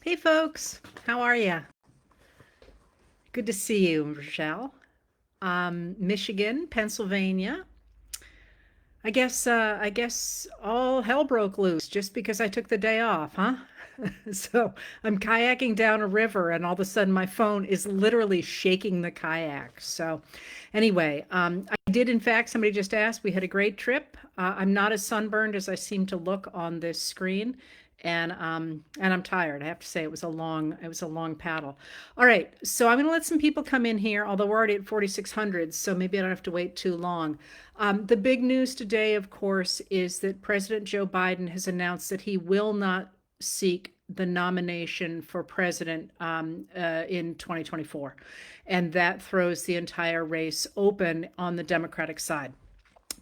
Hey folks, how are you? Good to see you, Rochelle. Michigan, Pennsylvania. I guess all hell broke loose just because I took the day off, huh? So I'm kayaking down a river, and all of a sudden my phone is literally shaking the kayak. So anyway, I did in fact. Somebody just asked. We had a great trip. I'm not as sunburned as I seem to look on this screen, and I'm tired. I have to say it was a long paddle. All right, so I'm going to let some people come in here. Although we're already at 4600, so maybe I don't have to wait too long. The big news today, of course, is that President Joe Biden has announced that he will not seek the nomination for president in 2024. And that throws the entire race open on the Democratic side.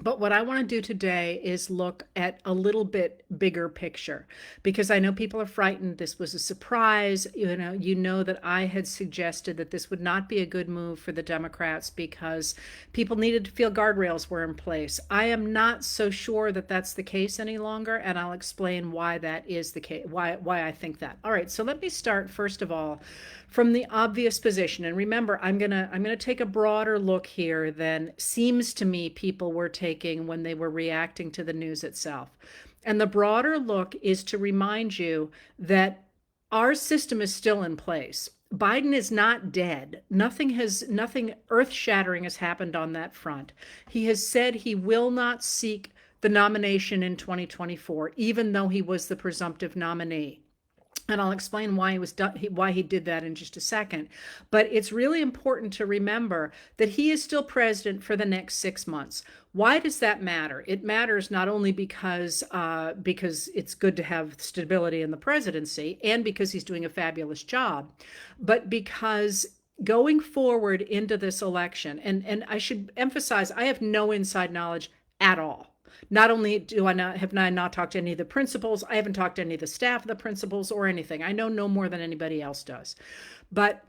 But what I want to do today is look at a little bit bigger picture because I know people are frightened. This was a surprise. You know that I had suggested that this would not be a good move for the Democrats because people needed to feel guardrails were in place. I am not so sure that that's the case any longer, and I'll explain why that is the case, why I think that. All right, so let me start first of all from the obvious position. And remember, I'm gonna take a broader look here than seems to me people were taking when they were reacting to the news itself. And the broader look is to remind you that our system is still in place. Biden is not dead. Nothing earth-shattering has happened on that front. He has said he will not seek the nomination in 2024, even though he was the presumptive nominee. And I'll explain why he did that in just a second. But it's really important to remember that he is still president for the next 6 months. Why does that matter? It matters not only because it's good to have stability in the presidency and because he's doing a fabulous job, but because going forward into this election, and I should emphasize, I have no inside knowledge at all. Not only do I not have I not talked to any of the principals, I haven't talked to any of the staff of the principals or anything. I know no more than anybody else does. But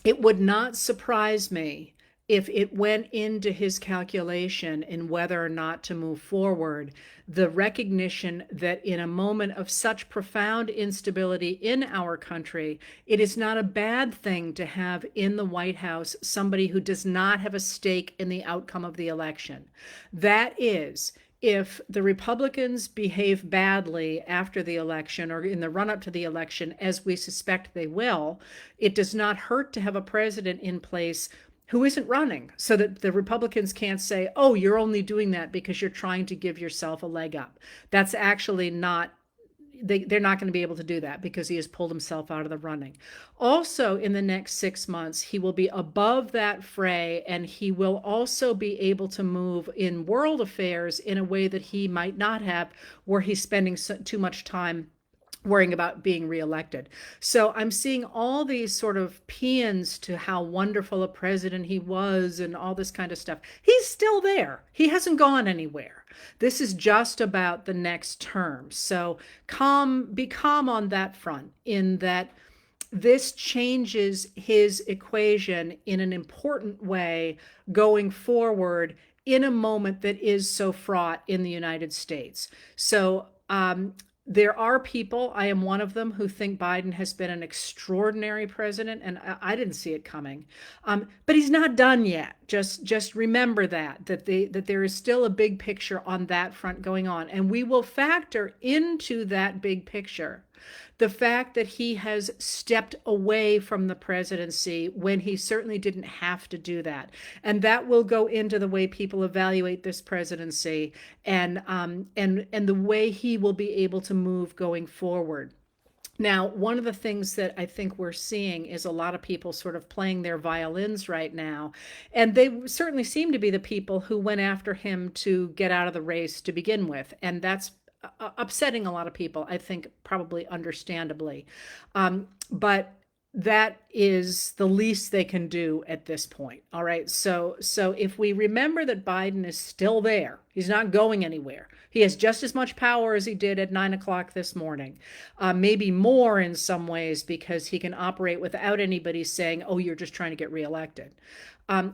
it would not surprise me if it went into his calculation in whether or not to move forward, the recognition that in a moment of such profound instability in our country, it is not a bad thing to have in the White House somebody who does not have a stake in the outcome of the election. That is, if the Republicans behave badly after the election or in the run up to the election, as we suspect they will, it does not hurt to have a president in place who isn't running so that the Republicans can't say, oh, you're only doing that because you're trying to give yourself a leg up. That's actually not they're not going to be able to do that because he has pulled himself out of the running. Also, in the next 6 months, he will be above that fray, and he will also be able to move in world affairs in a way that he might not have, where he's spending too much time worrying about being reelected. So I'm seeing all these sort of paeans to how wonderful a president he was and all this kind of stuff. He's still there. He hasn't gone anywhere. This is just about the next term. So be calm on that front, in that this changes his equation in an important way going forward in a moment that is so fraught in the United States. So there are people, I am one of them, who think Biden has been an extraordinary president, and I didn't see it coming. But he's not done yet. Just remember that there is still a big picture on that front going on, and we will factor into that big picture the fact that he has stepped away from the presidency when he certainly didn't have to do that. And that will go into the way people evaluate this presidency, and the way he will be able to move going forward. Now, one of the things that I think we're seeing is a lot of people sort of playing their violins right now. And they certainly seem to be the people who went after him to get out of the race to begin with. And that's upsetting a lot of people, I think, probably understandably. But that is the least they can do at this point. All right. So if we remember that Biden is still there, he's not going anywhere. He has just as much power as he did at 9 o'clock this morning, maybe more in some ways, because he can operate without anybody saying, oh, you're just trying to get reelected.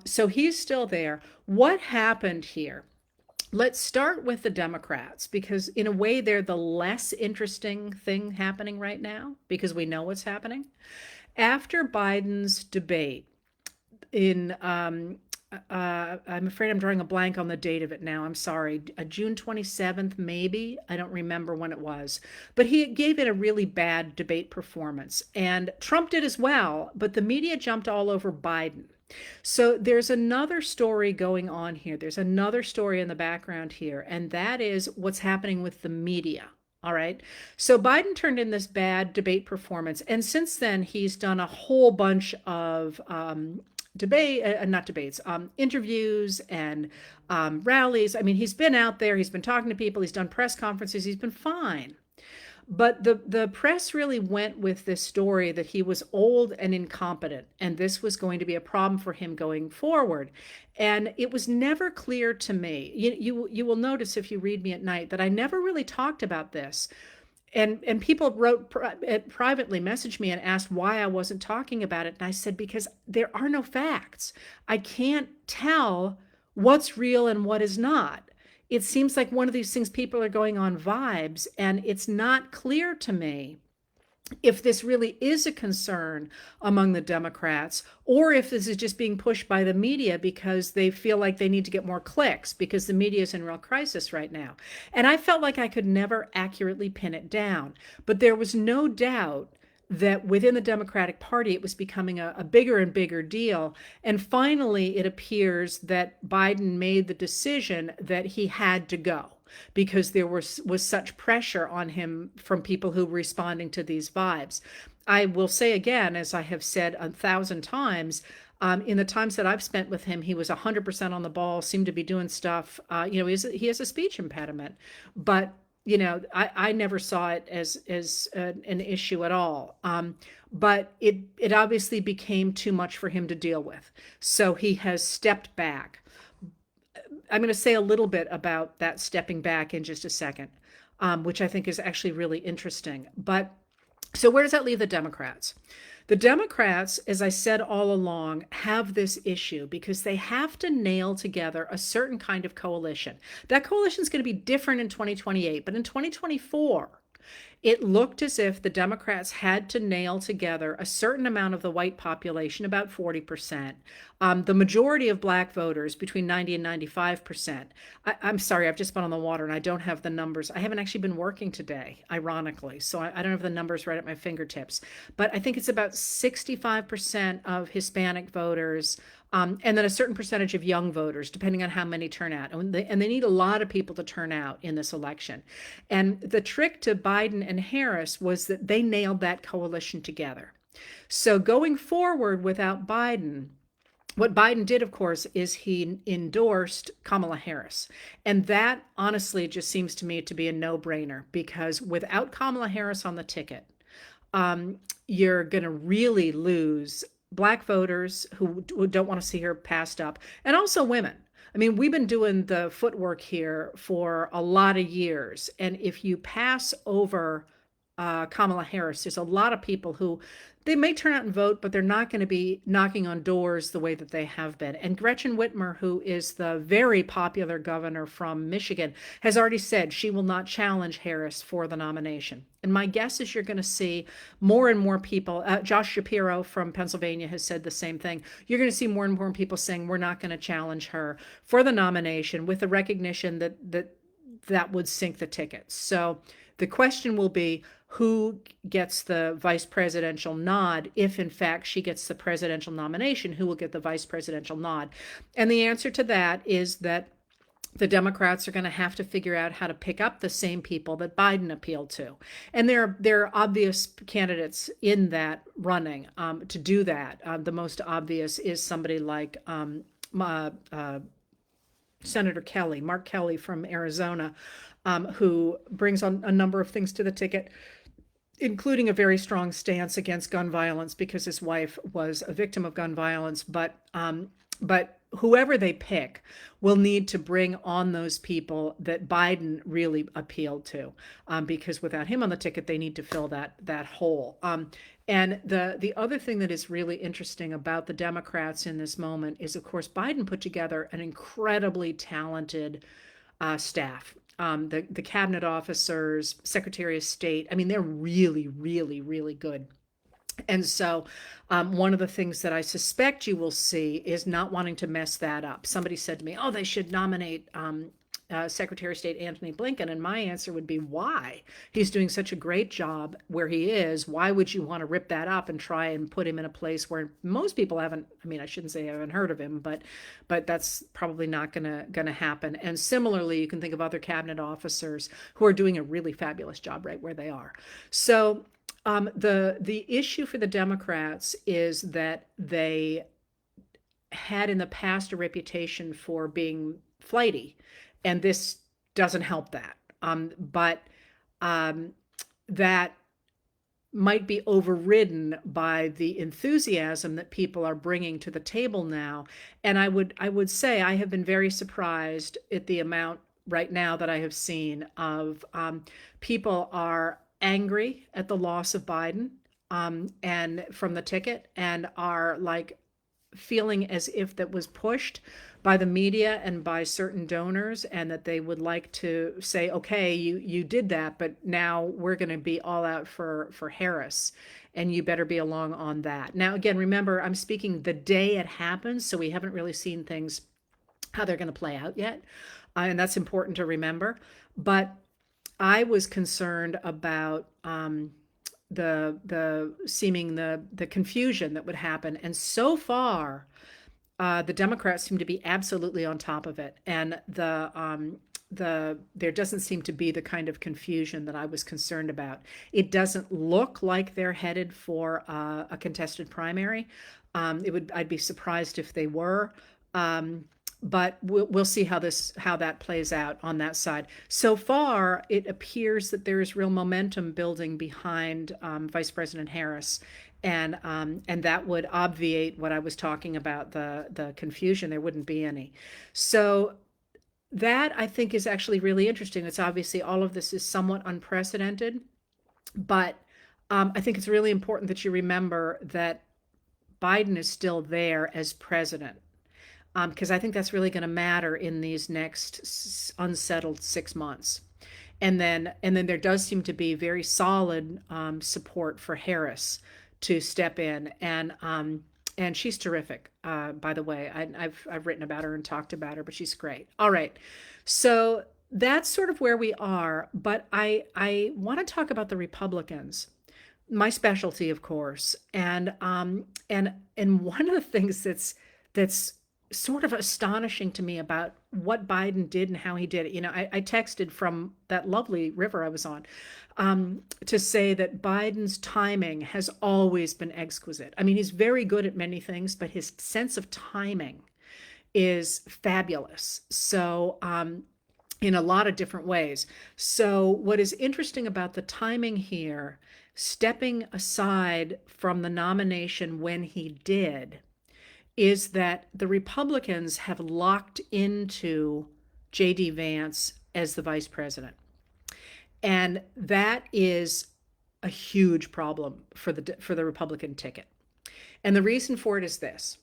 So he's still there. What happened here? Let's start with the Democrats because, in a way, they're the less interesting thing happening right now because we know what's happening. After Biden's debate, in I'm afraid I'm drawing a blank on the date of it now. I'm sorry. June 27th, maybe. I don't remember when it was. But he gave it a really bad debate performance. And Trump did as well, but the media jumped all over Biden. So there's another story going on here. There's another story in the background here, and that is what's happening with the media. All right. So Biden turned in this bad debate performance. And since then, he's done a whole bunch of not debates, interviews and rallies. I mean, he's been out there, he's been talking to people, he's done press conferences, he's been fine. But the press really went with this story that he was old and incompetent, and this was going to be a problem for him going forward. And it was never clear to me. You will notice if you read me at night that I never really talked about this. And people wrote privately, messaged me and asked why I wasn't talking about it. And I said, because there are no facts. I can't tell what's real and what is not. It seems like one of these things people are going on vibes, and it's not clear to me if this really is a concern among the Democrats, or if this is just being pushed by the media because they feel like they need to get more clicks because the media is in real crisis right now. And I felt like I could never accurately pin it down. But there was no doubt that within the Democratic Party, it was becoming a bigger and bigger deal. And finally, it appears that Biden made the decision that he had to go because there was such pressure on him from people who were responding to these vibes. I will say again, as I have said 1,000 times, in the times that I've spent with him, he was 100% on the ball, seemed to be doing stuff. He has a speech impediment, but I never saw it as an issue at all. But it obviously became too much for him to deal with. So he has stepped back. I'm going to say a little bit about that stepping back in just a second, which I think is actually really interesting. But so where does that leave the Democrats? The Democrats, as I said all along, have this issue because they have to nail together a certain kind of coalition. That coalition is going to be different in 2028, but in 2024, it looked as if the Democrats had to nail together a certain amount of the white population, about 40%, the majority of black voters, between 90 and 95%. I'm sorry, I've just been on the water and I don't have the numbers. I haven't actually been working today, ironically, so I don't have the numbers right at my fingertips. But I think it's about 65% of Hispanic voters, and then a certain percentage of young voters, depending on how many turn out. And they need a lot of people to turn out in this election. And the trick to Biden and Harris was that they nailed that coalition together. So going forward without Biden, what Biden did, of course, is he endorsed Kamala Harris. And that honestly just seems to me to be a no-brainer because without Kamala Harris on the ticket, you're going to really lose black voters who don't want to see her passed up, and also women. I mean, we've been doing the footwork here for a lot of years. And if you pass over Kamala Harris, there's a lot of people who they may turn out and vote, but they're not going to be knocking on doors the way that they have been. And Gretchen Whitmer, who is the very popular governor from Michigan, has already said she will not challenge Harris for the nomination. And my guess is you're going to see more and more people. Josh Shapiro from Pennsylvania has said the same thing. You're going to see more and more people saying we're not going to challenge her for the nomination, with the recognition that would sink the ticket. So the question will be who gets the vice presidential nod. If in fact she gets the presidential nomination, who will get the vice presidential nod? And the answer to that is that the Democrats are going to have to figure out how to pick up the same people that Biden appealed to. And there are obvious candidates in that running to do that. The most obvious is somebody like Senator Kelly, Mark Kelly from Arizona, who brings on a number of things to the ticket, including a very strong stance against gun violence because his wife was a victim of gun violence. But whoever they pick will need to bring on those people that Biden really appealed to, because without him on the ticket, they need to fill that hole. And the other thing that is really interesting about the Democrats in this moment is, of course, Biden put together an incredibly talented staff. The cabinet officers, Secretary of State. I mean, they're really, really, really good. And so, one of the things that I suspect you will see is not wanting to mess that up. Somebody said to me, "Oh, they should nominate Secretary of State Antony Blinken," and my answer would be, "Why? He's doing such a great job where he is. Why would you want to rip that up and try and put him in a place where most people haven't? I mean, I shouldn't say I haven't heard of him, but that's probably not gonna happen." And similarly, you can think of other cabinet officers who are doing a really fabulous job right where they are. So the issue for the Democrats is that they had in the past a reputation for being flighty, and this doesn't help that. But that might be overridden by the enthusiasm that people are bringing to the table now. And I would say I have been very surprised at the amount right now that I have seen of people are angry at the loss of Biden and from the ticket and are like feeling as if that was pushed by the media and by certain donors, and that they would like to say, okay, you did that, but now we're going to be all out for Harris, and you better be along on that. Now, again, remember, I'm speaking the day it happens, so we haven't really seen things how they're going to play out yet, and that's important to remember. But I was concerned about the seeming the confusion that would happen, and so far, the Democrats seem to be absolutely on top of it, and there doesn't seem to be the kind of confusion that I was concerned about. It doesn't look like they're headed for a contested primary. I'd be surprised if they were. But we'll see how that plays out on that side. So far, it appears that there is real momentum building behind Vice President Harris, and that would obviate what I was talking about, the confusion. There wouldn't be any. So that, I think, is actually really interesting. It's obviously all of this is somewhat unprecedented, but I think it's really important that you remember that Biden is still there as president, because I think that's really going to matter in these next unsettled 6 months. And then there does seem to be very solid support for Harris to step in, and she's terrific. By the way, I've written about her and talked about her, but she's great. All right, so that's sort of where we are. But I want to talk about the Republicans, my specialty, of course, and one of the things that's sort of astonishing to me about what Biden did and how he did it. I texted from that lovely river I was on to say that Biden's timing has always been exquisite. I mean, he's very good at many things, but his sense of timing is fabulous. So, in a lot of different ways. So, what is interesting about the timing here, stepping aside from the nomination when he did, is that the Republicans have locked into J.D. Vance as the vice president. And that is a huge problem for the Republican ticket. And the reason for it is this.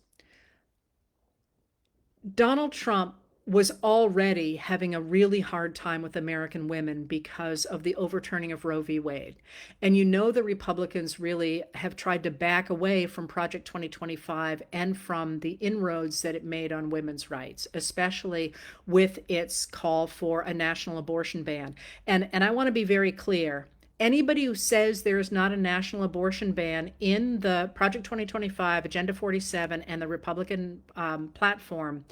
Donald Trump was already having a really hard time with American women because of the overturning of Roe v. Wade. And the Republicans really have tried to back away from Project 2025 and from the inroads that it made on women's rights, especially with its call for a national abortion ban. And I want to be very clear. Anybody who says there is not a national abortion ban in the Project 2025, Agenda 47, and the Republican platform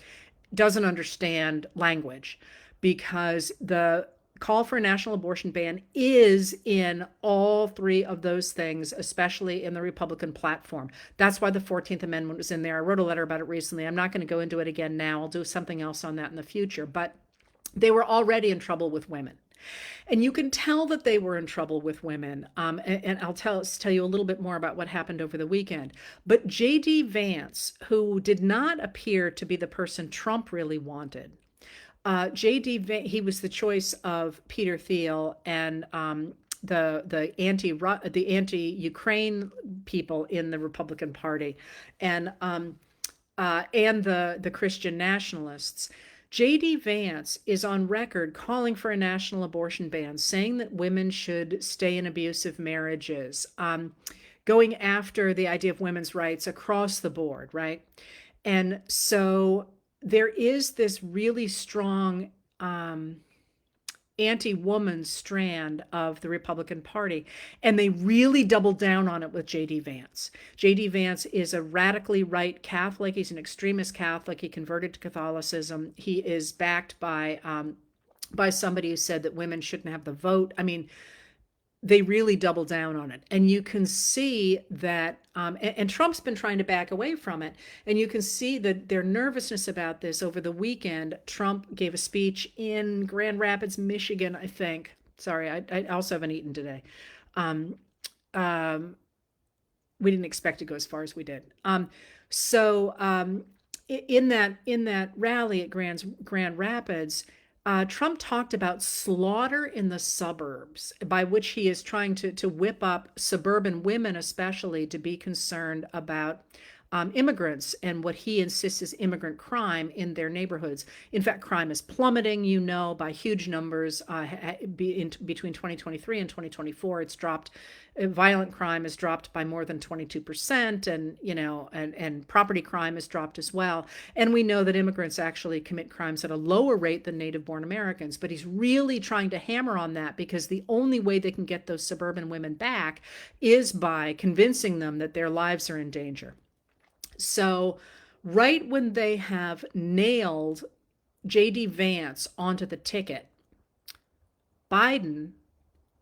doesn't understand language, because the call for a national abortion ban is in all three of those things, especially in the Republican platform. That's why the 14th Amendment was in there. I wrote a letter about it recently. I'm not going to go into it again now. I'll do something else on that in the future. But they were already in trouble with women. And you can tell that they were in trouble with women. And I'll tell you a little bit more about what happened over the weekend. But J.D. Vance, who did not appear to be the person Trump really wanted, he was the choice of Peter Thiel and the anti-Ukraine people in the Republican Party, and the Christian nationalists. J.D. Vance is on record calling for a national abortion ban, saying that women should stay in abusive marriages, going after the idea of women's rights across the board, right? And so there is this really strong anti-woman strand of the Republican Party, and they really doubled down on it with J.D. Vance. J.D. Vance is a radically right Catholic. He's an extremist Catholic. He converted to Catholicism. He is backed by somebody who said that women shouldn't have the vote. I mean, they really double down on it. And you can see that, and Trump's been trying to back away from it. And you can see that their nervousness about this over the weekend. Trump gave a speech in Grand Rapids, Michigan, I think. Sorry, I also haven't eaten today. Um, um, we didn't expect to go as far as we did. So in that rally at Grand Rapids, Trump talked about slaughter in the suburbs, by which he is trying to whip up suburban women, especially, to be concerned about immigrants and what he insists is immigrant crime in their neighborhoods. In fact, crime is plummeting, by huge numbers. Between 2023 and 2024, it's dropped. Violent crime has dropped by more than 22%, and property crime has dropped as well. And we know that immigrants actually commit crimes at a lower rate than native-born Americans. But he's really trying to hammer on that, because the only way they can get those suburban women back is by convincing them that their lives are in danger. So, right when they have nailed J.D. Vance onto the ticket, Biden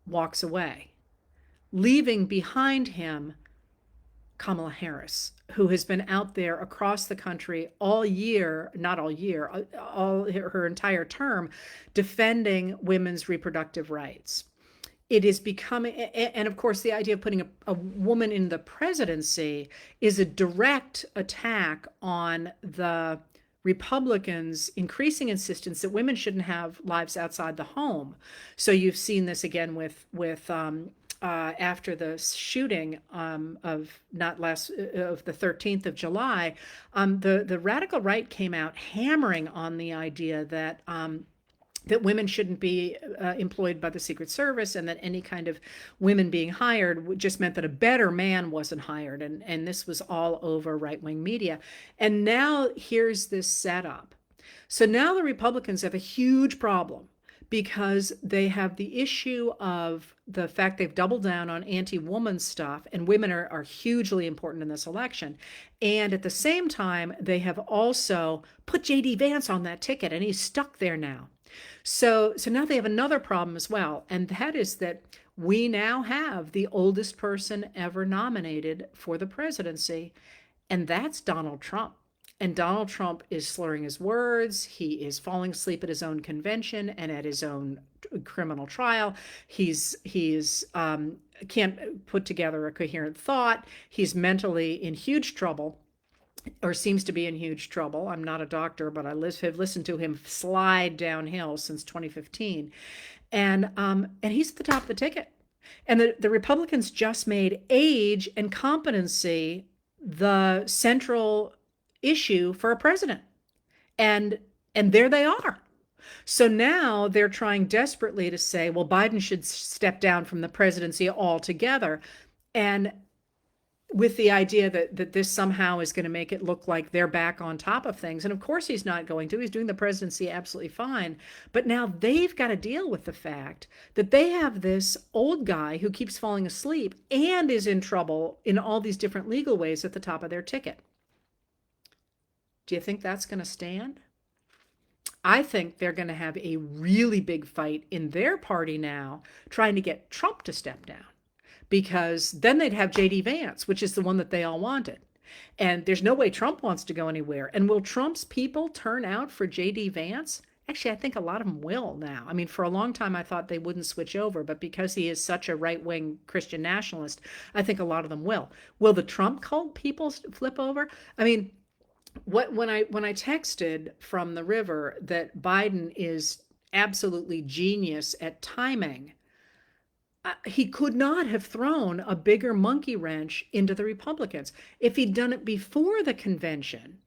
walks away, leaving behind him Kamala Harris, who has been out there across the country all year, not all year, all her entire term, defending women's reproductive rights. It is becoming, and of course, the idea of putting a woman in the presidency is a direct attack on the Republicans' increasing insistence that women shouldn't have lives outside the home. So you've seen this again with after the shooting of not last of the 13th of July, the radical right came out hammering on the idea that women shouldn't be employed by the Secret Service, and that any kind of women being hired just meant that a better man wasn't hired. And this was all over right-wing media. And now here's this setup. So now the Republicans have a huge problem, because they have the issue of the fact they've doubled down on anti-woman stuff, and women are hugely important in this election. And at the same time, they have also put J.D. Vance on that ticket, and he's stuck there now. So now they have another problem as well, and that is that we now have the oldest person ever nominated for the presidency, and that's Donald Trump. And Donald Trump is slurring his words. He is falling asleep at his own convention and at his own criminal trial. He's can't put together a coherent thought. He's mentally in huge trouble, or seems to be in huge trouble. I'm not a doctor, but I have listened to him slide downhill since 2015. And he's at the top of the ticket. And the Republicans just made age and competency the central issue for a president. And there they are. So now they're trying desperately to say, well, Biden should step down from the presidency altogether. And with the idea that this somehow is going to make it look like they're back on top of things. And of course he's not going to. He's doing the presidency absolutely fine. But now they've got to deal with the fact that they have this old guy who keeps falling asleep and is in trouble in all these different legal ways at the top of their ticket. Do you think that's going to stand? I think they're going to have a really big fight in their party now, trying to get Trump to step down. Because then they'd have J.D. Vance, which is the one that they all wanted. And there's no way Trump wants to go anywhere. And will Trump's people turn out for J.D. Vance? Actually, I think a lot of them will now. I mean, for a long time, I thought they wouldn't switch over. But because he is such a right-wing Christian nationalist, I think a lot of them will. Will the Trump cult people flip over? I mean, when I texted from the river that Biden is absolutely genius at timing, he could not have thrown a bigger monkey wrench into the Republicans. If he'd done it before the convention,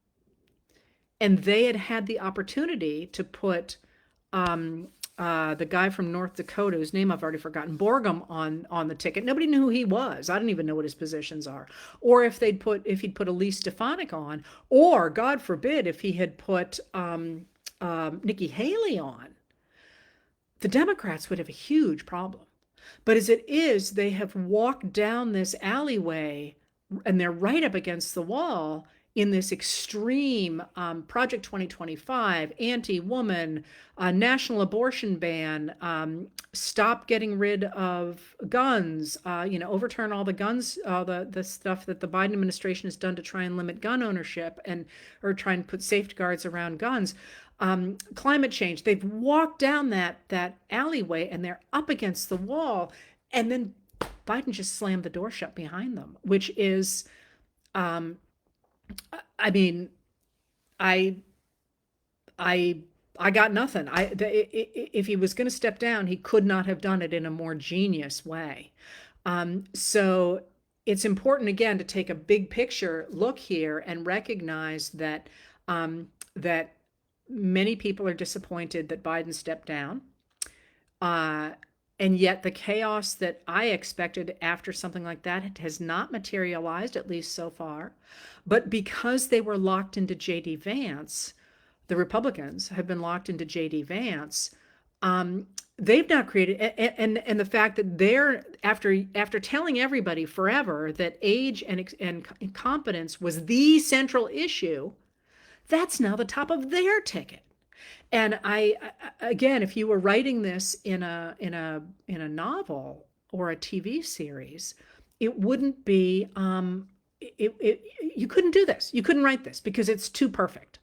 And they had had the opportunity to put um, the guy from North Dakota, whose name I've already forgotten, Borgum on the ticket. Nobody knew who he was. I don't even know what his positions are. Or if he'd put Elise Stefanik on, or God forbid, if he had put Nikki Haley on, the Democrats would have a huge problem. But as it is, they have walked down this alleyway and they're right up against the wall in this extreme Project 2025, anti-woman, national abortion ban, stop getting rid of guns, overturn all the guns, the stuff that the Biden administration has done to try and limit gun ownership and or try and put safeguards around guns. Climate change. They've walked down that alleyway and they're up against the wall, and then Biden just slammed the door shut behind them, which is, um, I mean, I I I got nothing. If he was going to step down, he could not have done it in a more genius way. So it's important again to take a big picture look here and recognize that many people are disappointed that Biden stepped down. Uh, and yet the chaos that I expected after something like that has not materialized, at least so far. But because they were locked into JD Vance, the Republicans have been locked into JD Vance. Um, they've not created, and the fact that they're after telling everybody forever that age and incompetence was the central issue, that's now the top of their ticket. And again, if you were writing this in a novel or a TV series, it wouldn't be you couldn't do this. You couldn't write this because it's too perfect.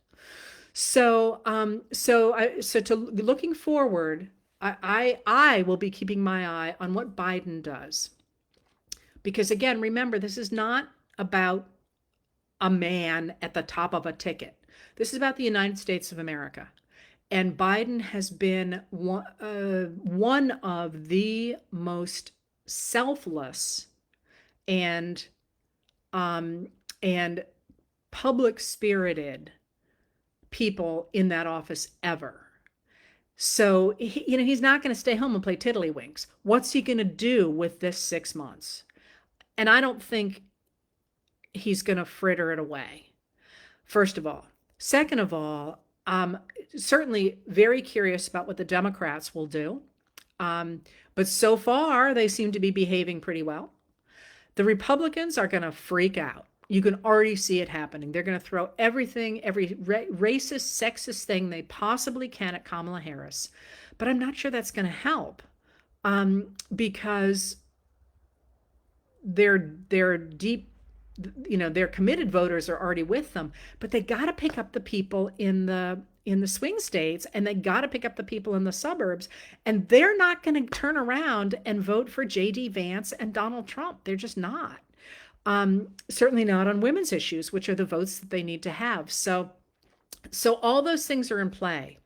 So to looking forward, I will be keeping my eye on what Biden does, because again, remember, this is not about a man at the top of a ticket. This is about the United States of America. And Biden has been one of the most selfless and and public spirited people in that office ever. So he's not going to stay home and play tiddlywinks. What's he going to do with this 6 months? And I don't think he's going to fritter it away. First of all. Second of all, certainly very curious about what the Democrats will do. But so far, they seem to be behaving pretty well. The Republicans are going to freak out. You can already see it happening. They're going to throw everything, every racist, sexist thing they possibly can at Kamala Harris. But I'm not sure that's going to help because their deep, their committed voters are already with them. But they got to pick up the people in the swing states, and they got to pick up the people in the suburbs, and they're not going to turn around and vote for JD Vance and Donald Trump. They're just not. Certainly not on women's issues, which are the votes that they need to have. So all those things are in play.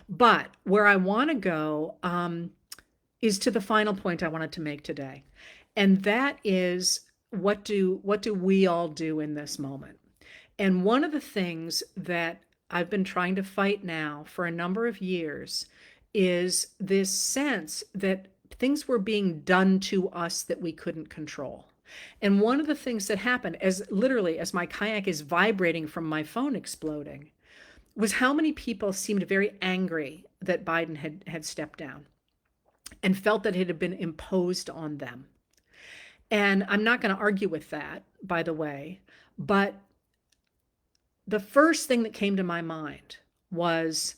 But where I want to go is to the final point I wanted to make today, and that is what do we all do in this moment? And one of the things that I've been trying to fight now for a number of years is this sense that things were being done to us that we couldn't control. And one of the things that happened, as literally as my kayak is vibrating from my phone exploding, was how many people seemed very angry that Biden had stepped down and felt that it had been imposed on them. And I'm not going to argue with that, by the way, but the first thing that came to my mind was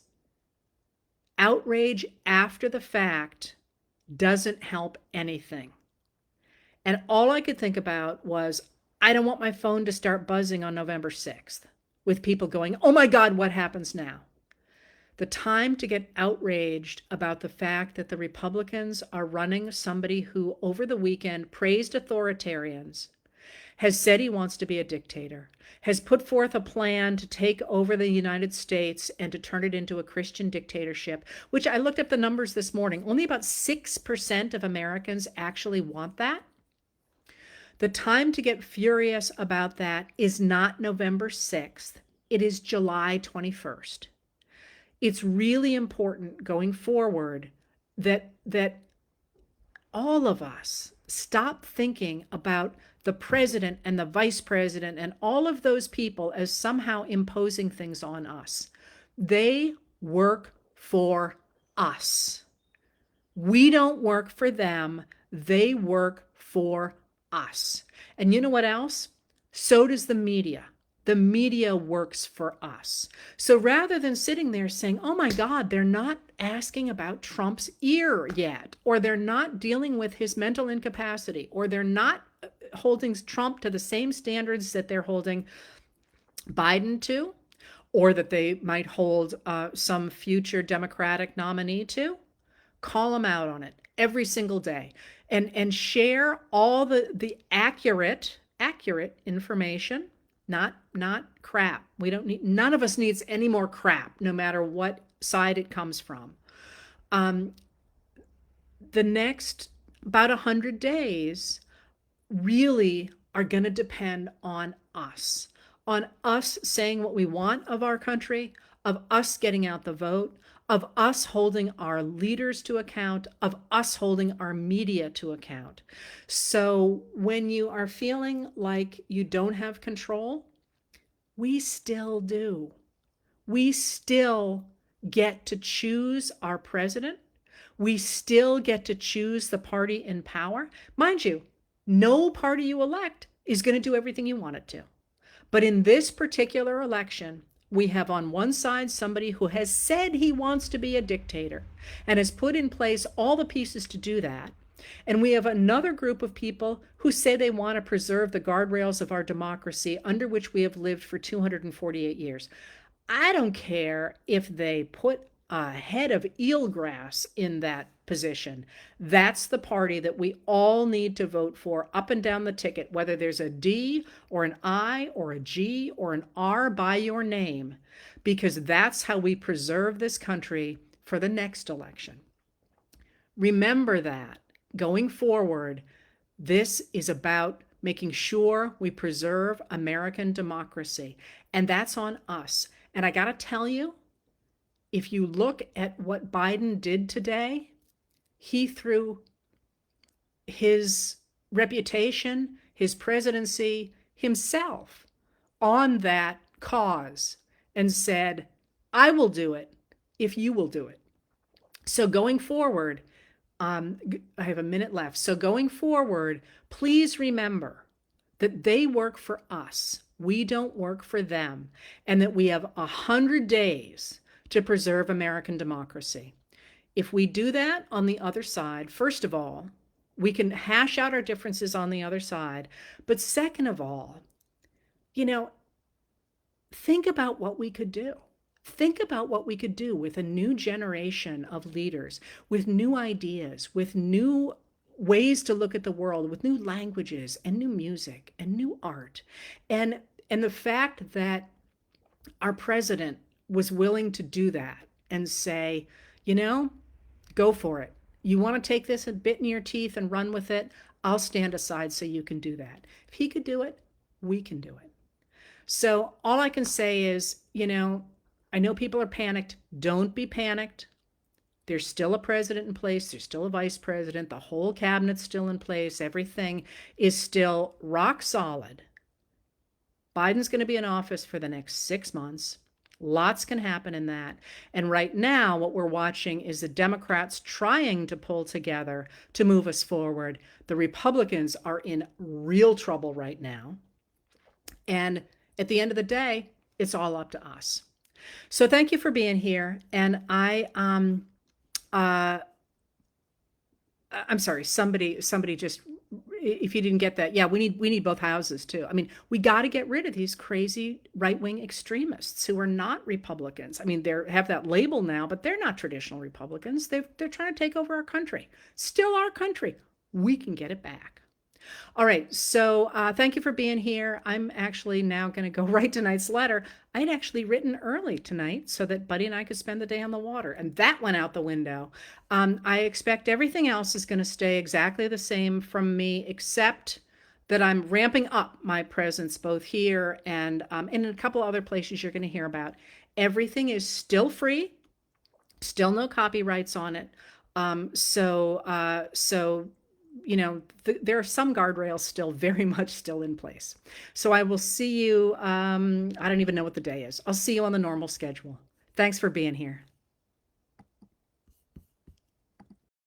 outrage after the fact doesn't help anything. And all I could think about was, I don't want my phone to start buzzing on November 6th with people going, oh my God, what happens now? The time to get outraged about the fact that the Republicans are running somebody who over the weekend praised authoritarians, has said he wants to be a dictator, has put forth a plan to take over the United States and to turn it into a Christian dictatorship, which I looked up the numbers this morning. Only about 6% of Americans actually want that. The time to get furious about that is not November 6th. It is July 21st. It's really important going forward that all of us stop thinking about the president and the vice president and all of those people as somehow imposing things on us. They work for us. We don't work for them. They work for us. And you know what else? So does the media. The media works for us. So rather than sitting there saying, oh my God, they're not asking about Trump's ear yet, or they're not dealing with his mental incapacity, or they're not holding Trump to the same standards that they're holding Biden to, or that they might hold some future Democratic nominee to, call them out on it every single day, and share all the accurate information, not crap. We don't need, none of us needs any more crap, no matter what side it comes from. The next about 100 days really are going to depend on us saying what we want of our country, of us getting out the vote, of us holding our leaders to account, of us holding our media to account. So when you are feeling like you don't have control, we still do. We still get to choose our president. We still get to choose the party in power. Mind you, no party you elect is going to do everything you want it to. But in this particular election, we have on one side somebody who has said he wants to be a dictator and has put in place all the pieces to do that. And we have another group of people who say they want to preserve the guardrails of our democracy under which we have lived for 248 years. I don't care if they put a head of eelgrass in that position. That's the party that we all need to vote for up and down the ticket, whether there's a D or an I or a G or an R by your name, because that's how we preserve this country for the next election. Remember that going forward, this is about making sure we preserve American democracy, and that's on us. And I got to tell you, if you look at what Biden did today, he threw his reputation, his presidency, himself on that cause and said, I will do it if you will do it. So going forward, I have a minute left. So going forward, please remember that they work for us. We don't work for them, and that we have 100 days to preserve American democracy. If we do that on the other side, first of all, we can hash out our differences on the other side. But second of all, think about what we could do. Think about what we could do with a new generation of leaders, with new ideas, with new ways to look at the world, with new languages and new music and new art. And the fact that our president was willing to do that and say, go for it. You want to take this a bit in your teeth and run with it? I'll stand aside so you can do that. If he could do it, we can do it. So all I can say is, I know people are panicked. Don't be panicked. There's still a president in place. There's still a vice president. The whole cabinet's still in place. Everything is still rock solid. Biden's going to be in office for the next 6 months. Lots can happen in that. And right now, what we're watching is the Democrats trying to pull together to move us forward. The Republicans are in real trouble right now. And at the end of the day, it's all up to us. So thank you for being here. And I'm sorry, somebody just, if you didn't get that, yeah, we need both houses too. I mean, we got to get rid of these crazy right-wing extremists who are not Republicans. I mean, they have that label now, but they're not traditional Republicans. They're trying to take over our country. Still our country. We can get it back. All right, so thank you for being here. I'm actually now going to go write tonight's letter. I'd actually written early tonight so that Buddy and I could spend the day on the water, and that went out the window. I expect everything else is going to stay exactly the same from me, except that I'm ramping up my presence both here and in a couple other places you're going to hear about. Everything is still free, still no copyrights on it. So there are some guardrails still very much still in place. So I will see you. I don't even know what the day is. I'll see you on the normal schedule. Thanks for being here.